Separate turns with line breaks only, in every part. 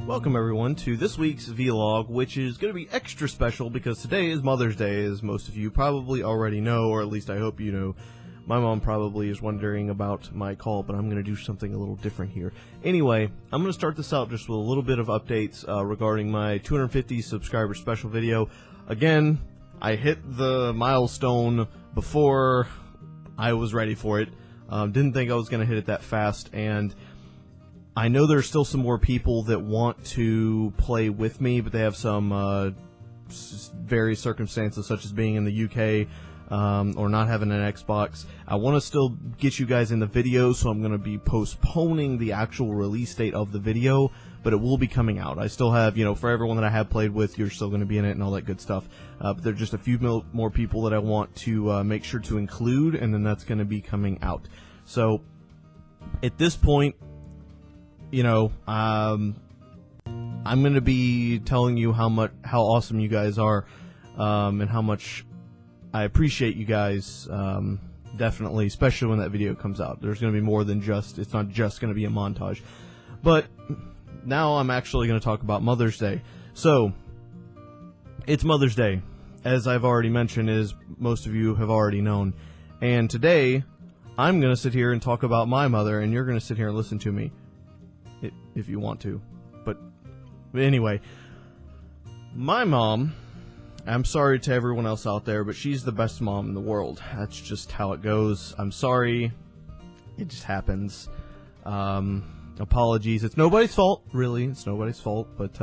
Welcome everyone to this week's vlog, which is going to be extra special because today is Mother's Day, as most of you probably already know, or at least I hope you know. My mom probably is wondering about my call, but I'm going to do something a little different here. Anyway, I'm going to start this out just with a little bit of updates regarding my 250 subscriber special video. Again, I hit the milestone before I was ready for it. Didn't think I was going to hit it that fast, and I know there's still some more people that want to play with me, but they have some various circumstances, such as being in the UK or not having an Xbox. I want to still get you guys in the video, so I'm going to be postponing the actual release date of the video, but it will be coming out. I still have, for everyone that I have played with, you're still going to be in it and all that good stuff. But there are just a few more people that I want to make sure to include, and then that's going to be coming out. So at this point, I'm going to be telling you how awesome you guys are, and how much I appreciate you guys, definitely, especially when that video comes out. There's going to be more than it's not just going to be a montage. But now I'm actually going to talk about Mother's Day. So, it's Mother's Day, as I've already mentioned, as most of you have already known. And today, I'm going to sit here and talk about my mother, and you're going to sit here and listen to me. If you want to. But anyway, my mom, I'm sorry to everyone else out there, but she's the best mom in the world. That's just how it goes. I'm sorry. It just happens. Apologies. It's nobody's fault, really. It's nobody's fault, but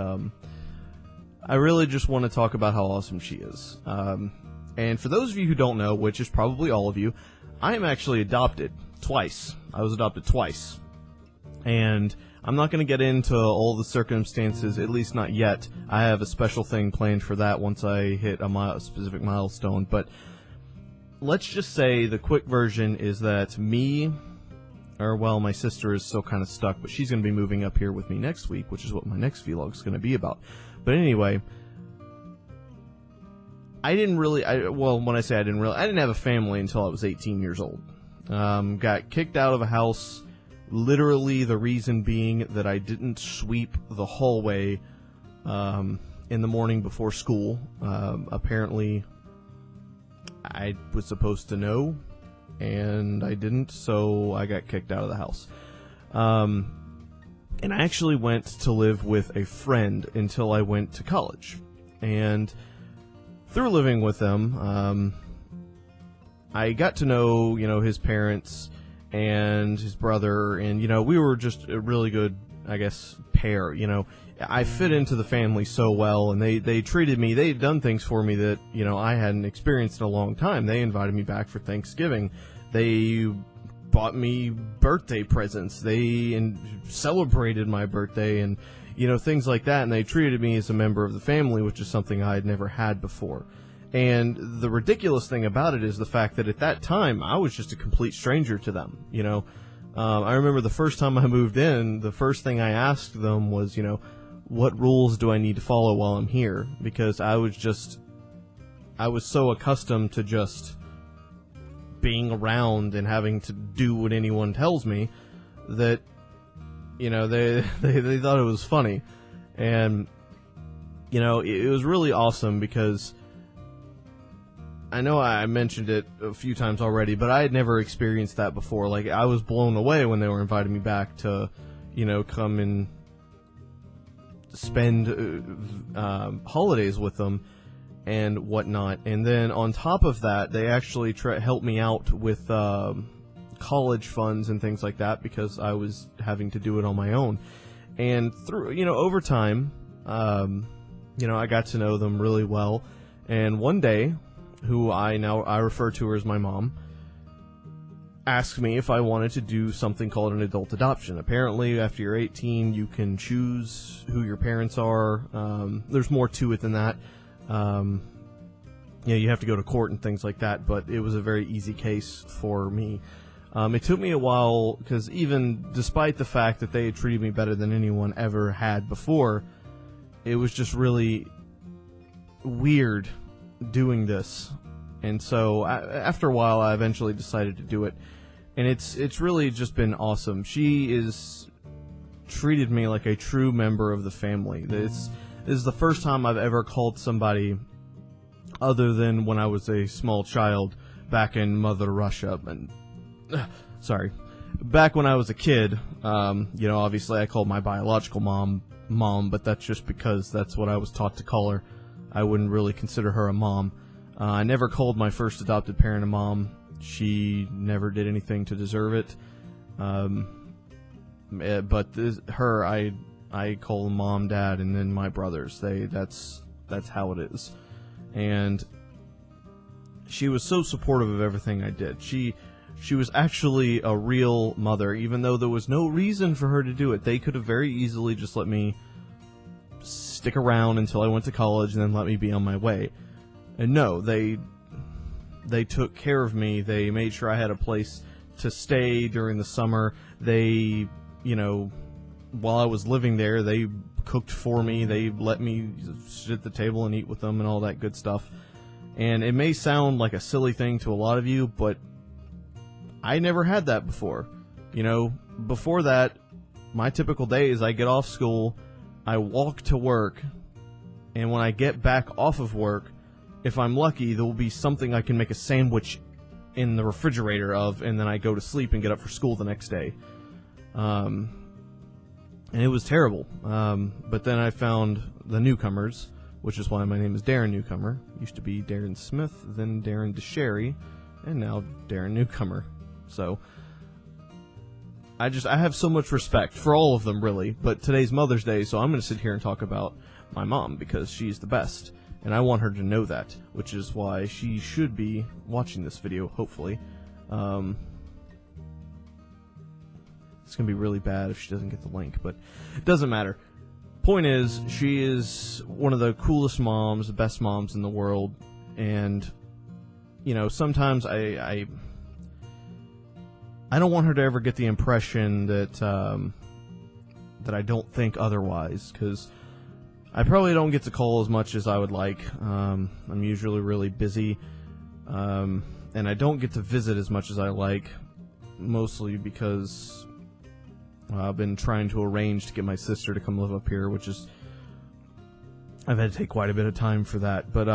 I really just want to talk about how awesome she is. And for those of you who don't know, which is probably all of you, I am actually adopted twice. I was adopted twice. And I'm not going to get into all the circumstances, at least not yet. I have a special thing planned for that once I hit a specific milestone. But let's just say the quick version is that my sister is still kind of stuck, but she's going to be moving up here with me next week, which is what my next vlog is going to be about. But anyway, I didn't have a family until I was 18 years old. Got kicked out of a house. Literally, the reason being that I didn't sweep the hallway in the morning before school. Apparently, I was supposed to know, and I didn't, so I got kicked out of the house. And I actually went to live with a friend until I went to college. And through living with them, I got to know, his parents and his brother, and we were just a really good, I guess, pair. I fit into the family so well, and they treated me, they'd done things for me that I hadn't experienced in a long time. They invited me back for Thanksgiving. They bought me birthday presents. They celebrated my birthday, and things like that, and they treated me as a member of the family, which is something I had never had before. And the ridiculous thing about it is the fact that at that time, I was just a complete stranger to them, I remember the first time I moved in, the first thing I asked them was, what rules do I need to follow while I'm here? Because I was so accustomed to just being around and having to do what anyone tells me that, they thought it was funny. And, it was really awesome because I know I mentioned it a few times already, but I had never experienced that before. Like, I was blown away when they were inviting me back to, come and spend holidays with them and whatnot. And then on top of that, they actually helped me out with college funds and things like that because I was having to do it on my own. And through, over time, I got to know them really well. And one day, who I refer to her as my mom, asked me if I wanted to do something called an adult adoption. Apparently, after you're 18, you can choose who your parents are. There's more to it than that. You have to go to court and things like that, but it was a very easy case for me. It took me a while, because even despite the fact that they had treated me better than anyone ever had before, it was just really weird doing this. And so after a while, I eventually decided to do it, and it's really just been awesome. She is treated me like a true member of the family. This is the first time I've ever called somebody, other than when I was a small child back in Mother Russia, and back when I was a kid. Obviously I called my biological mom, but that's just because that's what I was taught to call her. I wouldn't really consider her a mom. I never called my first adopted parent a mom. She never did anything to deserve it. But her, I call mom, dad, and then my brothers. That's how it is. And she was so supportive of everything I did. She was actually a real mother, even though there was no reason for her to do it. They could have very easily just let me stick around until I went to college and then let me be on my way. And no, they took care of me. They made sure I had a place to stay during the summer. They, while I was living there, they cooked for me. They let me sit at the table and eat with them and all that good stuff. And it may sound like a silly thing to a lot of you, but I never had that before. Before that, my typical day is I get off school, I walk to work, and when I get back off of work, if I'm lucky, there will be something I can make a sandwich in the refrigerator of, and then I go to sleep and get up for school the next day. And it was terrible. But then I found the Newcomers, which is why my name is Darren Newcomer. Used to be Darren Smith, then Darren DeSherry, and now Darren Newcomer. So I have so much respect for all of them, really. But today's Mother's Day, so I'm going to sit here and talk about my mom because she's the best. And I want her to know that, which is why she should be watching this video, hopefully. It's going to be really bad if she doesn't get the link, but it doesn't matter. Point is, she is one of the coolest moms, the best moms in the world. And, sometimes I don't want her to ever get the impression that that I don't think otherwise, because I probably don't get to call as much as I would like. I'm usually really busy, and I don't get to visit as much as I like, mostly because I've been trying to arrange to get my sister to come live up here, which is, I've had to take quite a bit of time for that. But,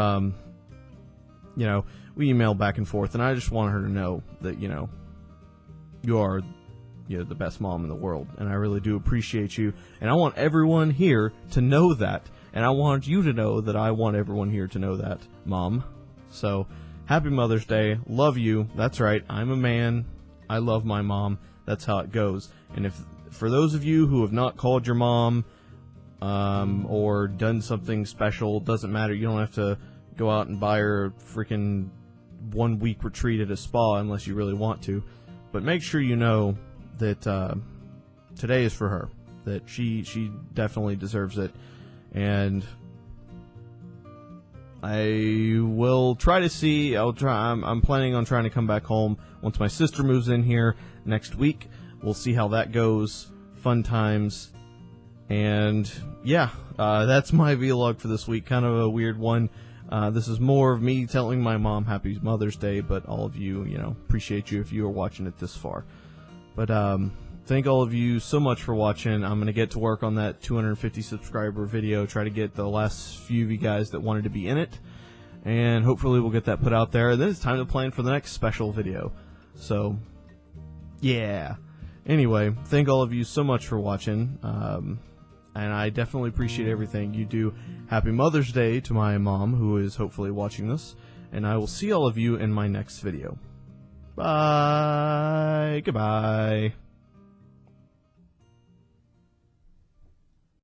we email back and forth, and I just want her to know that, you are the best mom in the world, and I really do appreciate you, and I want everyone here to know that, and I want you to know that I want everyone here to know that, Mom. So, happy Mother's Day, love you, that's right, I'm a man, I love my mom, that's how it goes. And if, for those of you who have not called your mom, or done something special, doesn't matter, you don't have to go out and buy her a freaking 1 week retreat at a spa unless you really want to, but make sure you know that today is for her, that she definitely deserves it, and I will try to see, I'm planning on trying to come back home once my sister moves in here next week. We'll see how that goes, fun times, and yeah, that's my vlog for this week, kind of a weird one. This is more of me telling my mom Happy Mother's Day, but all of you, appreciate you if you are watching it this far. But thank all of you so much for watching. I'm going to get to work on that 250 subscriber video, try to get the last few of you guys that wanted to be in it, and hopefully we'll get that put out there. And then it's time to plan for the next special video. So, yeah. Anyway, thank all of you so much for watching. And I definitely appreciate everything you do. Happy Mother's Day to my mom, who is hopefully watching this. And I will see all of you in my next video. Bye. Goodbye.